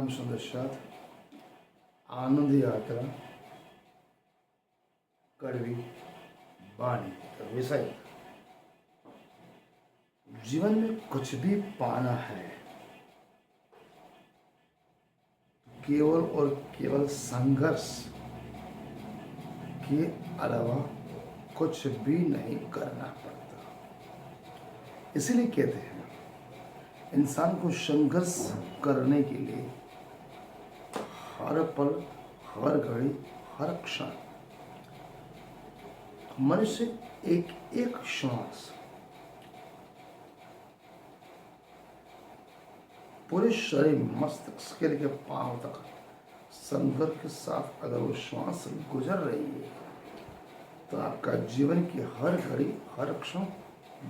रामचंद्र आनंद यात्रा कड़वी बाणी का विषय। जीवन में कुछ भी पाना है केवल और केवल संघर्ष के अलावा कुछ भी नहीं करना पड़ता। इसलिए कहते हैं इंसान को संघर्ष करने के लिए हर पल, हर घड़ी, हर क्षण मनुष्य एक एक श्वास पूरे शरीर मस्तिष्क के लिए पांव तक संघर्ष के साथ अगर वो श्वास गुजर रही है तो आपका जीवन की हर घड़ी, हर क्षण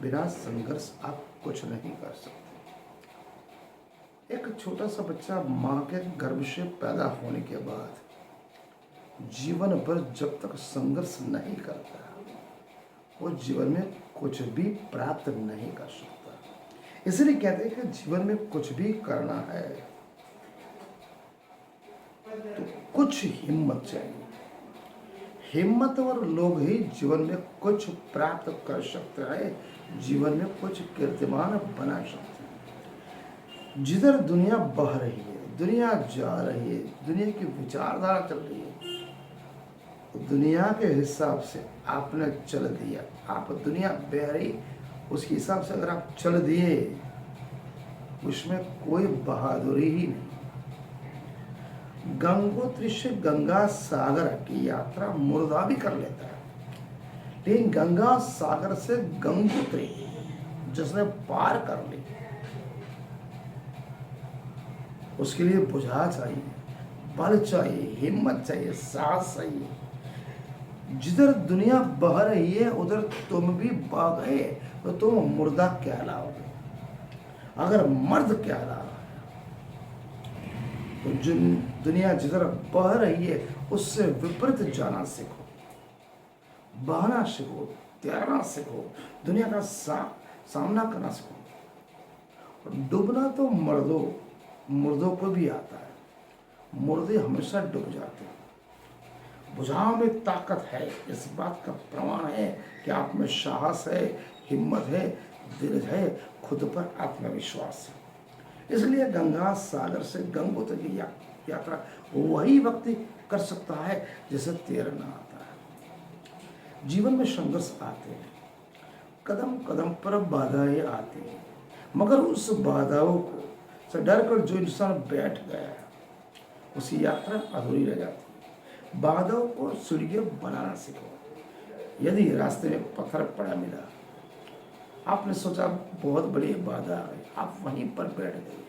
बिना संघर्ष आप कुछ नहीं कर सकते। एक छोटा सा बच्चा माँ के गर्भ से पैदा होने के बाद जीवन भर जब तक संघर्ष नहीं करता वो जीवन में कुछ भी प्राप्त नहीं कर सकता। इसलिए कहते हैं कि जीवन में कुछ भी करना है तो कुछ हिम्मत चाहिए। हिम्मतवर लोग ही जीवन में कुछ प्राप्त कर सकते हैं, जीवन में कुछ कीर्तिमान बना सकते हैं। जिधर दुनिया बह रही है, दुनिया जा रही है, दुनिया की विचारधारा चल रही है, तो दुनिया के हिसाब से आपने चल दिया, आप दुनिया बह रही उसके हिसाब से अगर आप चल दिए उसमें कोई बहादुरी ही नहीं। गंगोत्री से गंगा सागर की यात्रा मुर्दा भी कर लेता है, लेकिन गंगा सागर से गंगोत्री जिसने पार कर ली उसके लिए बुझाव चाहिए, बल चाहिए, हिम्मत चाहिए, साहस चाहिए। जिधर दुनिया बह रही है उधर तुम भी बह गए तो तुम मुर्दा कहलाओगे। अगर मर्द कहला तो जिन दुनिया जिधर बह रही है उससे विपरीत जाना सीखो, बहना सीखो, तैरना सीखो, दुनिया का सामना करना सीखो। डूबना तो मुर्दों को भी आता है, मुर्दे हमेशा डूब जाते हैं। बुझाव में ताकत है, इस बात का प्रमाण है कि आप में साहस है, हिम्मत है, धीरज है, खुद पर आत्मविश्वास है। इसलिए गंगा सागर से गंगोत्री की यात्रा वही व्यक्ति कर सकता है जिसे तैरना आता है। जीवन में संघर्ष आते हैं, कदम कदम पर बाधाएं आती हैं, मगर उस बाधाओं को से डर कर जो इंसान बैठ गया है उसकी यात्रा अधूरी रह जाती है। बाधाओं को सीढ़ियां बनाना सीखो। यदि रास्ते में पत्थर पड़ा मिला, आपने सोचा बहुत बड़ी बाधा आ गई, आप वहीं पर बैठ गए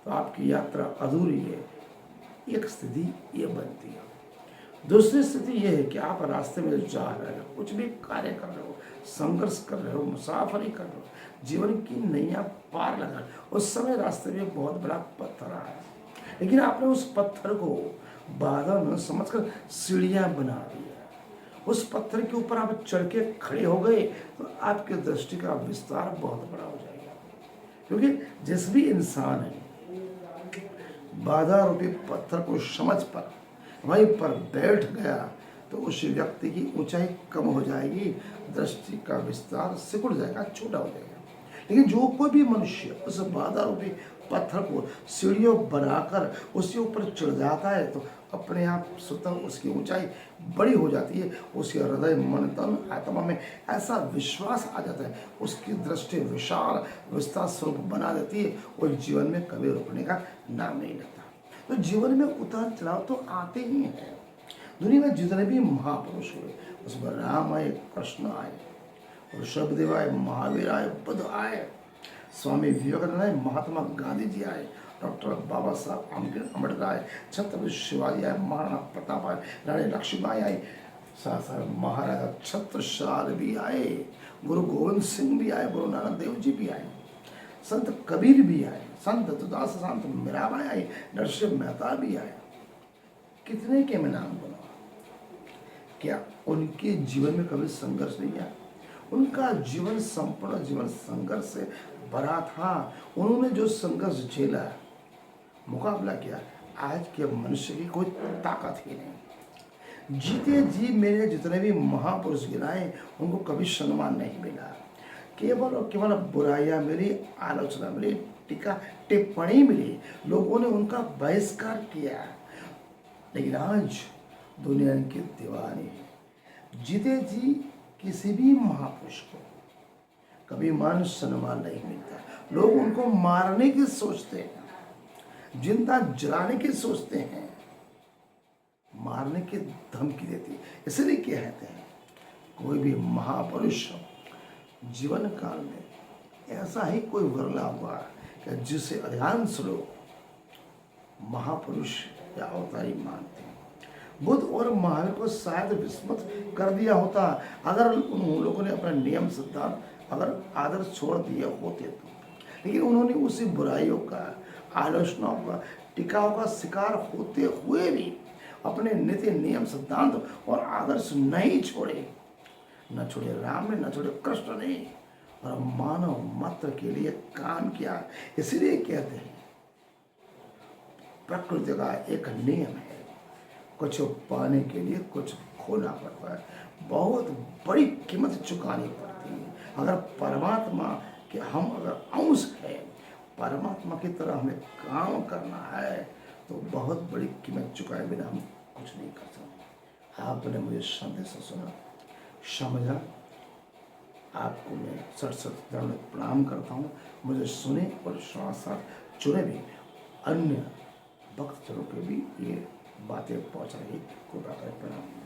तो आपकी यात्रा अधूरी है। एक स्थिति ये बनती है। दूसरी स्थिति यह है कि आप रास्ते में जा रहे हो, कुछ भी कार्य कर रहे हो, संघर्ष कर रहे हो, मुसाफरी कर रहे हो, जीवन की नैया पार लगा, उस समय रास्ते में बहुत बड़ा पत्थर आया, लेकिन आपने उस पत्थर को बाधा न समझकर सीढ़ियां बना दिया। उस पत्थर के ऊपर आप चढ़ के खड़े हो गए तो आपकी दृष्टि का विस्तार बहुत बड़ा हो जाएगा। क्योंकि जिस भी इंसान है बाधा रूपी पत्थर को समझ पर वहीं पर बैठ गया तो उस व्यक्ति की ऊंचाई कम हो जाएगी, दृष्टि का विस्तार सिकुड़ जाएगा, छोटा हो जाएगा। लेकिन जो कोई भी मनुष्य उस बाधा रूपी पत्थर को सीढ़ियों बनाकर उसके ऊपर चढ़ जाता है तो अपने आप स्वतः उसकी ऊंचाई बड़ी हो जाती है। उसके हृदय, मन, तन, आत्मा में ऐसा विश्वास आ जाता है, उसकी दृष्टि विशाल विस्तार स्वरूप बना देती है और जीवन में कभी रुकने का नाम नहीं लेता। तो जीवन में उतार चढ़ाव तो आते ही हैं। दुनिया में जितने भी महापुरुष हुए उसमें राम आए, कृष्ण आए, ऋषभदेव आए, महावीर आए, बुद्ध आए, स्वामी विवेकानंद आए, महात्मा गांधी जी आए, डॉक्टर बाबा साहब अम्बेडकर आए, छत्रपति शिवाजी आए, महाराणा प्रताप आए, रानी लक्ष्मीबाई आई, साथ महाराजा छत्रसाल भी आए, गुरु गोविंद सिंह भी आए, गुरु नानक देव जी भी आए, संत कबीर भी आए, संत तुदास, संत मीराबाई आई, नरसिंह मेहता भी आए। कितने के मैं नाम बोला, क्या उनके जीवन में कभी संघर्ष नहीं आया? उनका जीवन संपूर्ण जीवन संघर्ष से भरा था। उन्होंने जो संघर्ष झेला, मुकाबला किया, आज के मनुष्य की कोई ताकत ही नहीं। जीते जी मेरे जितने भी महापुरुष गिराए उनको कभी सम्मान नहीं मिला। केवल और केवल बुराइयां मिली, आलोचना मिली, टीका टिप्पणी मिली, लोगों ने उनका बहिष्कार किया। लेकिन आज दुनिया की दीवानी है। जीते जी किसी भी महापुरुष को कभी मान सम्मान नहीं मिलता। लोग उनको मारने की सोचते हैं, जिंदा जलाने की सोचते हैं, मारने की धमकी देती है। इसलिए कहते हैं कोई भी महापुरुष जीवन काल में ऐसा ही कोई वर्ला हुआ कि जिसे अधिकांश लोग महापुरुष या अवतारी मानते हैं। बुद्ध और महावीर को शायद विस्मृत कर दिया होता अगर उन लोगों ने अपना नियम सिद्धांत अगर आदर्श छोड़ दिए होते तो। लेकिन उन्होंने उसी बुराइयों का, आलोचनाओं का, टिकाओं का शिकार होते हुए भी अपने नीति, नियम, सिद्धांत और आदर्श नहीं छोड़े। न छोड़े राम ने, न छोड़े कृष्ण ने, और मानव मात्र के लिए काम किया। इसलिए कहते हैं प्रकृति का एक नियम है, कुछ पाने के लिए कुछ खोना पड़ता है, बहुत बड़ी कीमत चुकानी पड़ती है। अगर परमात्मा के हम अगर अंश है, परमात्मा की तरह हमें काम करना है तो बहुत बड़ी कीमत चुकाए बिना हम कुछ नहीं कर सकते। आपने मुझे संदेश सुना, समझा, आपको मैं सठ दंड प्रणाम करता हूँ। मुझे सुने और साथ साथ चुने भी अन्य भक्तजनों के भी ये बातें पहुँचाई। खुदा का प्रणाम।